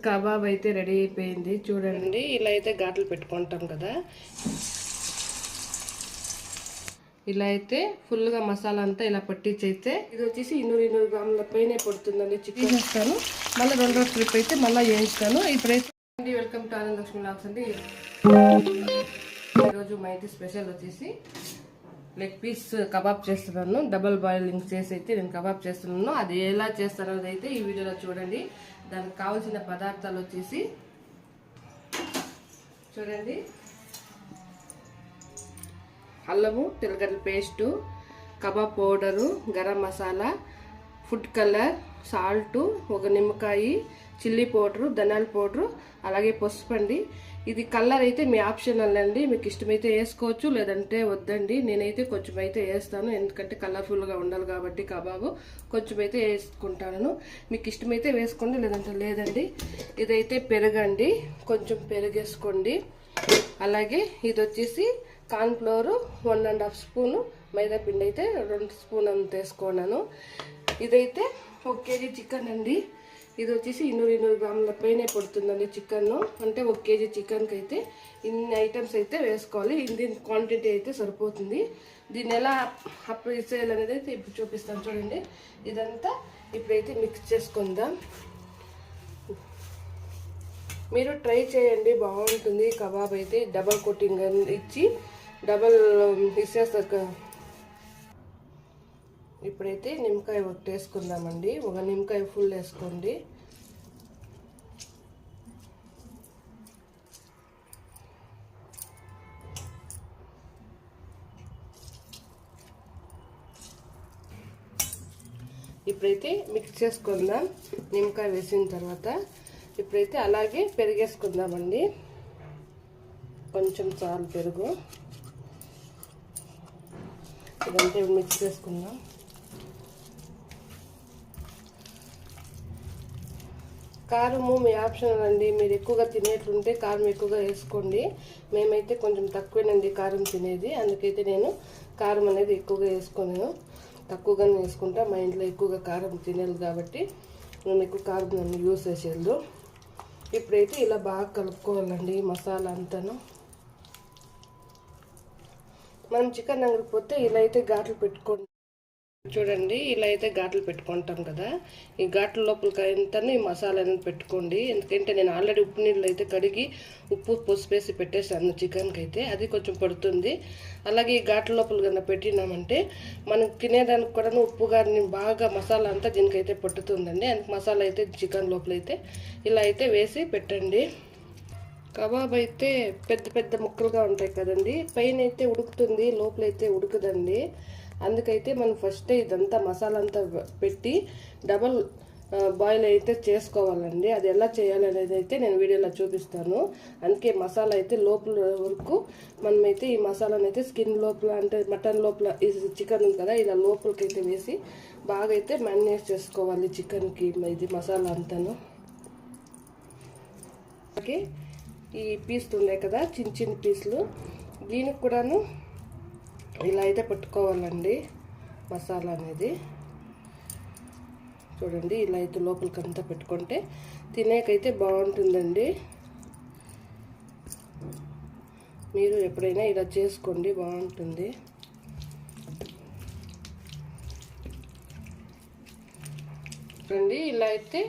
Kebab అయితే ready అయిపోయింది చూడండి. ఇలా అయితే ఘాట్లు పెట్టుకుంటాం కదా, ఇలా అయితే ఫుల్గా మసాలా అంతా ఇలా పట్టించి అయితే ఇది వచ్చేసి 200 గ్రాముల పైనే పడుతుందండి. చికెన్ వేస్తాను, మళ్ళీ రెండో ట్రిప్ అయితే మళ్ళీ వేయిస్తాను. ఇప్పుడైతే వెల్కమ్ టు ఆనంద్ లక్ష్మి లాక్స్ అండి. ఈరోజు మా ఇంటి స్పెషల్ వచ్చేసి లెగ్ పీస్ కబాబ్ చేస్తున్నాను. డబల్ బాయిలింగ్ చేసి అయితే నేను కబాబ్ చేస్తున్నాను. అది ఎలా చేస్తానో అయితే ఈ వీడియోలో చూడండి. దానికి కావాల్సిన పదార్థాలు వచ్చేసి చూడండి, అల్లము, తెల్లగడ్డల paste, kebab powder, garam masala, food colour, salt, ఒక నిమ్మకాయ, చిల్లీ పౌడరు, ధనియాల పౌడరు, అలాగే పసుపు అండి. ఇది కలర్ అయితే మీ ఆప్షనల్ అండి, మీకు ఇష్టమైతే వేసుకోవచ్చు, లేదంటే వద్దండి. నేనైతే కొంచెం అయితే వేస్తాను, ఎందుకంటే కలర్ఫుల్గా ఉండాలి కాబట్టి కబాబు కొంచెం అయితే వేసుకుంటాను. మీకు ఇష్టమైతే వేసుకోండి, లేదంటే లేదండి. ఇదైతే పెరుగండి, కొంచెం పెరుగు వేసుకోండి. అలాగే ఇది వచ్చేసి కార్న్ఫ్లోర్ 1.5 స్పూను, మైదా పిండి అయితే 2 స్పూన్ అంత వేసుకున్నాను. ఇదైతే 1 కేజీ చికెన్ అండి. ఇది వచ్చేసి 200 గ్రాముల పైనే పడుతుందండి చికెన్. అంటే 1 కేజీ చికెన్కి అయితే ఇన్ని ఐటమ్స్ అయితే వేసుకోవాలి. దీని క్వాంటిటీ అయితే సరిపోతుంది. దీన్ని ఎలా అప్లై చేయాలనేది అయితే ఇప్పుడు చూపిస్తాను చూడండి. ఇదంతా ఇప్పుడైతే మిక్స్ చేసుకుందాం. మీరు ట్రై చేయండి, బాగుంటుంది కబాబ్ అయితే. డబల్ కోటింగ్ ఇచ్చి డబల్ ఇచ్చేస్తారు. ఇప్పుడైతే నిమ్మకాయ ఒకటి వేసుకుందామండి. ఒక నిమ్మకాయ ఫుల్ వేసుకోండి. ఇప్పుడైతే మిక్స్ చేసుకుందాం నిమ్మకాయ వేసిన తర్వాత. ఇప్పుడైతే అలాగే పెరిగేసుకుందామండి. కొంచెం చాలు పెరుగు. ఇదంతా మిక్స్ చేసుకుందాం. కారము మీ ఆప్షనల్ అండి, మీరు ఎక్కువగా తినేట్లుంటే కారం ఎక్కువగా వేసుకోండి. మేమైతే కొంచెం తక్కువేనండి కారం తినేది, అందుకైతే నేను కారం అనేది ఎక్కువగా వేసుకోను, తక్కువగానే వేసుకుంటా. మా ఇంట్లో ఎక్కువగా కారం తినేది కాబట్టి మేము ఎక్కువ కారం యూస్ చేసేది. ఇప్పుడైతే ఇలా బాగా కలుపుకోవాలండి మసాలా అంతాను. మనం చికెన్ అంగడికి పోతే ఇలా అయితే ఘాట్లు పెట్టుకోండి. చూడండి, ఇలా అయితే ఘాట్లు పెట్టుకుంటాం కదా, ఈ ఘాట్ల లోపలికి అంతా ఈ మసాలా అనేది పెట్టుకోండి. ఎందుకంటే నేను ఆల్రెడీ ఉప్పు నీళ్ళు అయితే కడిగి ఉప్పు పసుపేసి పెట్టేసాను చికెన్కి అయితే, అది కొంచెం పడుతుంది. అలాగే ఈ ఘాట్ల లోపల కన్నా పెట్టినామంటే మనం తినేదానికి కూడా ఉప్పు గారిని బాగా మసాలా అంతా దీనికైతే పట్టుతుందండి. అందుకు మసాలా అయితే చికెన్ లోపల అయితే ఇలా అయితే వేసి పెట్టండి. కబాబ్ అయితే పెద్ద పెద్ద ముక్కలుగా ఉంటాయి కదండి, పైన అయితే ఉడుకుతుంది, లోపలైతే ఉడకదండి. అందుకైతే మనం ఫస్ట్ ఇదంతా మసాలా అంతా పెట్టి డబల్ బాయిల్ అయితే చేసుకోవాలండి. అది ఎలా చేయాలనేది అయితే నేను వీడియోలో చూపిస్తాను. అందుకే మసాలా అయితే లోపల వరకు మనమైతే ఈ మసాలాను అయితే స్కిన్ లోపల, అంటే మటన్ లోపల, ఈ చికెన్ ఉంది కదా, ఇలా లోపలికైతే వేసి బాగా అయితే మ్యారినేట్ చేసుకోవాలి చికెన్కి ఇది మసాలా అంతాను. అలాగే ఈ పీసులు ఉన్నాయి కదా, చిన్న చిన్న పీసులు, దీనికి కూడాను ఇలా అయితే పట్టుకోవాలండి మసాలా అనేది. చూడండి, ఇలా అయితే లోపలికంతా పెట్టుకుంటే తినేకైతే బాగుంటుందండి. మీరు ఎప్పుడైనా ఇలా చేసుకోండి, బాగుంటుంది. చూడండి, ఇలా అయితే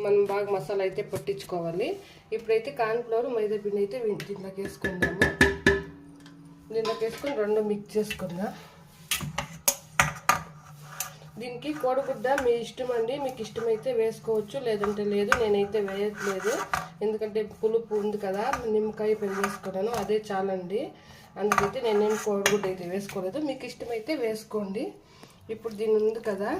మనం బాగా మసాలా అయితే పట్టించుకోవాలి. ఇప్పుడైతే కార్న్ఫ్లోర్, మైదా పిండి అయితే దీంట్లోకి వేసుకుందాము. దీంట్లోకి వేసుకొని రెండు మిక్స్ చేసుకుందాం. దీనికి కోడిగుడ్డ మీ ఇష్టం అండి, మీకు ఇష్టమైతే వేసుకోవచ్చు, లేదంటే లేదు. నేనైతే వేయట్లేదు, ఎందుకంటే పులుపు ఉంది కదా, నిమ్మకాయ పెరుగు వేసుకున్నాను, అదే చాలండి. అందుకైతే నేనేం కోడిగుడ్డ అయితే వేసుకోలేదు, మీకు ఇష్టమైతే వేసుకోండి. ఇప్పుడు దీని ఉంది కదా,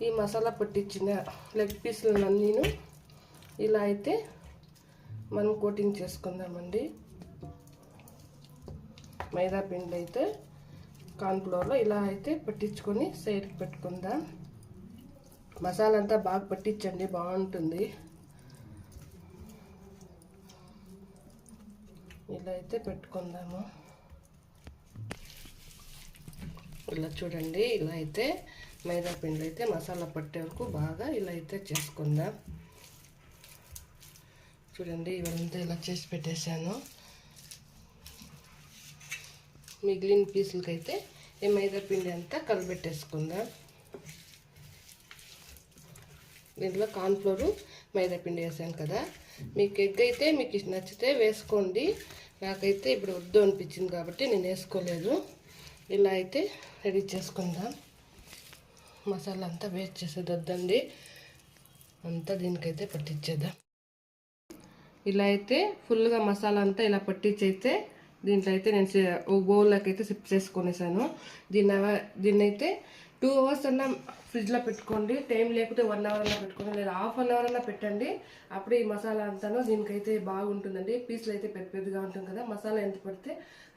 ఈ మసాలా పట్టించిన లెగ్ పీసులన్నీ ఇలా అయితే మనం కోటింగ్ చేసుకుందామండి. మైదా పిండి అయితే కార్న్ఫ్లోర్లో ఇలా అయితే పట్టించుకొని సైడ్కి పెట్టుకుందాం. మసాలా అంతా బాగా పట్టించండి, బాగుంటుంది. ఇలా అయితే పెట్టుకుందాము. ఇలా చూడండి, ఇలా అయితే మైదా పిండి అయితే మసాలా పట్టే వరకు బాగా ఇలా అయితే చేసుకుందాం. చూడండి ఇవంతా ఇలా చేసి పెట్టేశాను. మిగిలిన పీసులకైతే ఈ మైదా పిండి అంతా కలిపెట్టేసుకుందాం. దీంట్లో కార్న్ఫ్లోరు మైదా పిండి వేసాను కదా. మీకు ఎగ్ అయితే మీకు నచ్చితే వేసుకోండి. నాకైతే ఇప్పుడు వద్దు అనిపించింది కాబట్టి నేను వేసుకోలేదు. ఇలా అయితే రెడీ చేసుకుందాం. మసాలా అంతా వేస్ట్ చేసేది వద్దండి, అంతా దీనికైతే పట్టించేద్దాం. ఇలా అయితే ఫుల్గా మసాలా అంతా ఇలా పట్టించైతే దీంట్లో అయితే నేను ఒక బౌల్లోకి అయితే సిప్ చేసుకునేసాను. దీన్ని అయితే 2 hours అన్నా ఫ్రిడ్జ్లో పెట్టుకోండి. టైం లేకపోతే 1 hour అన్నా పెట్టుకోండి, లేదా ½ hour అన్నా పెట్టండి. అప్పుడే ఈ మసాలా అంతాను దీనికైతే బాగుంటుందండి. పీసులు అయితే పెద్దగా ఉంటుంది కదా, మసాలా ఎంత పడితే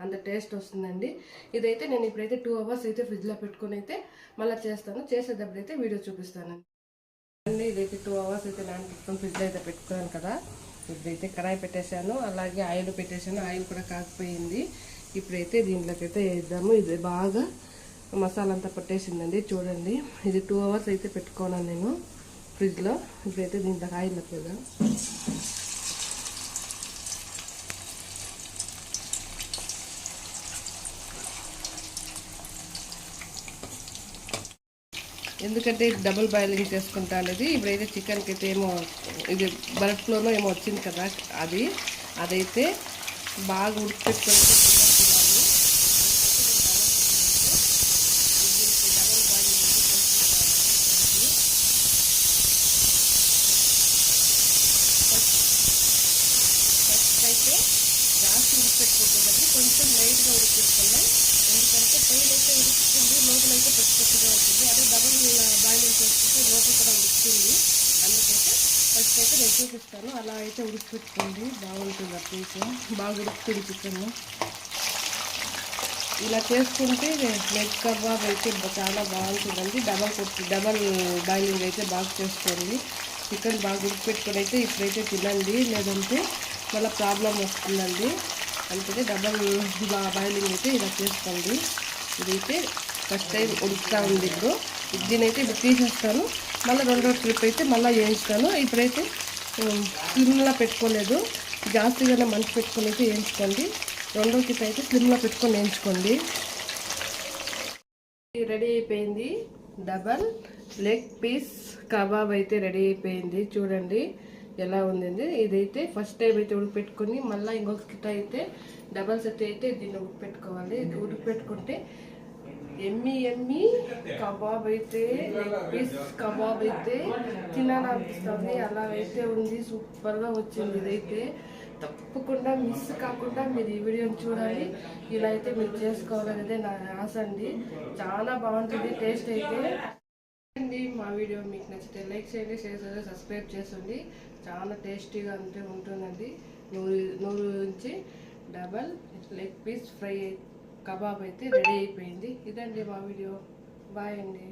అంత టేస్ట్ వస్తుందండి. ఇదైతే నేను ఇప్పుడైతే 2 hours అయితే ఫ్రిడ్జ్లో పెట్టుకొని అయితే మళ్ళీ చేస్తాను. చేసేటప్పుడు అయితే వీడియో చూపిస్తాను అండి. ఇదైతే 2 hours అయితే నానబెట్టుకొని ఫ్రిడ్జ్లో అయితే పెట్టుకున్నాను కదా. ఇప్పుడైతే కడాయి పెట్టేశాను, అలాగే ఆయిల్ పెట్టేశాను. ఆయిల్ కూడా కాకపోయింది. ఇప్పుడైతే దీంట్లోకి అయితే వేద్దాము. ఇది బాగా మసాలా అంతా పట్టేసిందండి. చూడండి ఇది 2 hours అయితే పెట్టుకున్నాను నేను ఫ్రిడ్జ్లో. ఇప్పుడైతే దీంట్లోకి ఆయిల్ వేద్దాం. ఎందుకంటే డబుల్ బాయిలింగ్ చేసుకుంటా అనేది. ఇప్పుడైతే చికెన్కి అయితే ఏమో ఇది బరట్లోనో ఏమో వచ్చింది కదా, అదైతే బాగా ఉడికిపెట్టుకొని ఫస్ట్ అయితే జాస్తి ఉడికిపెట్టుకోకూడదు, కొంచెం లైట్గా ఉడికిపెట్టుకున్నాం. ఎందుకంటే పైన అయితే ఉడుకుతుంది, లోపల అయితే పచ్చిగా అవుతుంది. అదే డబుల్ బాయిలింగ్ చేసుకుంటే లోపల కూడా ఉడుకుతుంది. అందుకైతే ఫస్ట్ అయితే నేను చూపిస్తాను. అలా అయితే ఉడికిపెట్టుకోండి, బాగుంటుంది. అట్లయితే బాగా ఉడుకుతుంది చికెన్. ఇలా చేసుకుంటే లెగ్ కబాబ్ అయితే చాలా బాగుంటుందండి. డబల్ బాయిలింగ్ అయితే బాగా చేసుకోండి. చికెన్ బాగా ఉడికిపెట్టుకొని అయితే ఇప్పుడైతే తినండి, లేదంటే మళ్ళీ ప్రాబ్లం వస్తుందండి. అందుకని డబల్ బాయిలింగ్ అయితే ఇలా చేసుకోండి. ఇదైతే ఫస్ట్ టైం ఉడుకుతా ఉంది. ఇప్పుడు దీనైతే ఇప్పుడు తీసేస్తాను. మళ్ళీ రెండో ట్రిప్ అయితే మళ్ళీ వేయించుతాను. ఇప్పుడైతే స్లిమ్లో పెట్టుకోలేదు, జాస్తిగానే మంచి పెట్టుకొని అయితే వేయించుకోండి. రెండో ట్రిప్ అయితే స్లిమ్లో పెట్టుకొని వేయించుకోండి. రెడీ అయిపోయింది. డబల్ లెగ్ పీస్ కబాబ్ అయితే రెడీ అయిపోయింది. చూడండి ఎలా ఉందండి. ఇదైతే ఫస్ట్ టైం అయితే ఉడికిపెట్టుకొని మళ్ళీ ఇంకొక కిట్ అయితే డబల్ సెట్ అయితే దీన్ని ఉడికిపెట్టుకోవాలి. ఉడికిపెట్టుకుంటే ఎమ్మి కబాబ్ అయితే లెగ్ పీస్ కబాబ్ అయితే తినాలనిపిస్తుంది. అలా అయితే ఉంది, సూపర్గా వచ్చింది. ఇదైతే తప్పకుండా మిస్ కాకుండా మీరు ఈ వీడియోని చూడాలి. ఇలా అయితే మీరు చేసుకోవాలనేది నా ఆశ అండి. చాలా బాగుంటుంది టేస్ట్ అయితే అండి. మా వీడియో మీకు నచ్చితే లైక్ చేయండి, షేర్ చేయండి, సబ్స్క్రైబ్ చేయండి. చాలా టేస్టీగా అంటే ఉంటుందండి. నూరు నుంచి డబల్ లెగ్ పీస్ ఫ్రై కబాబ్ అయితే రెడీ అయిపోయింది. ఇదండి మా వీడియో. బాయ్ అండి.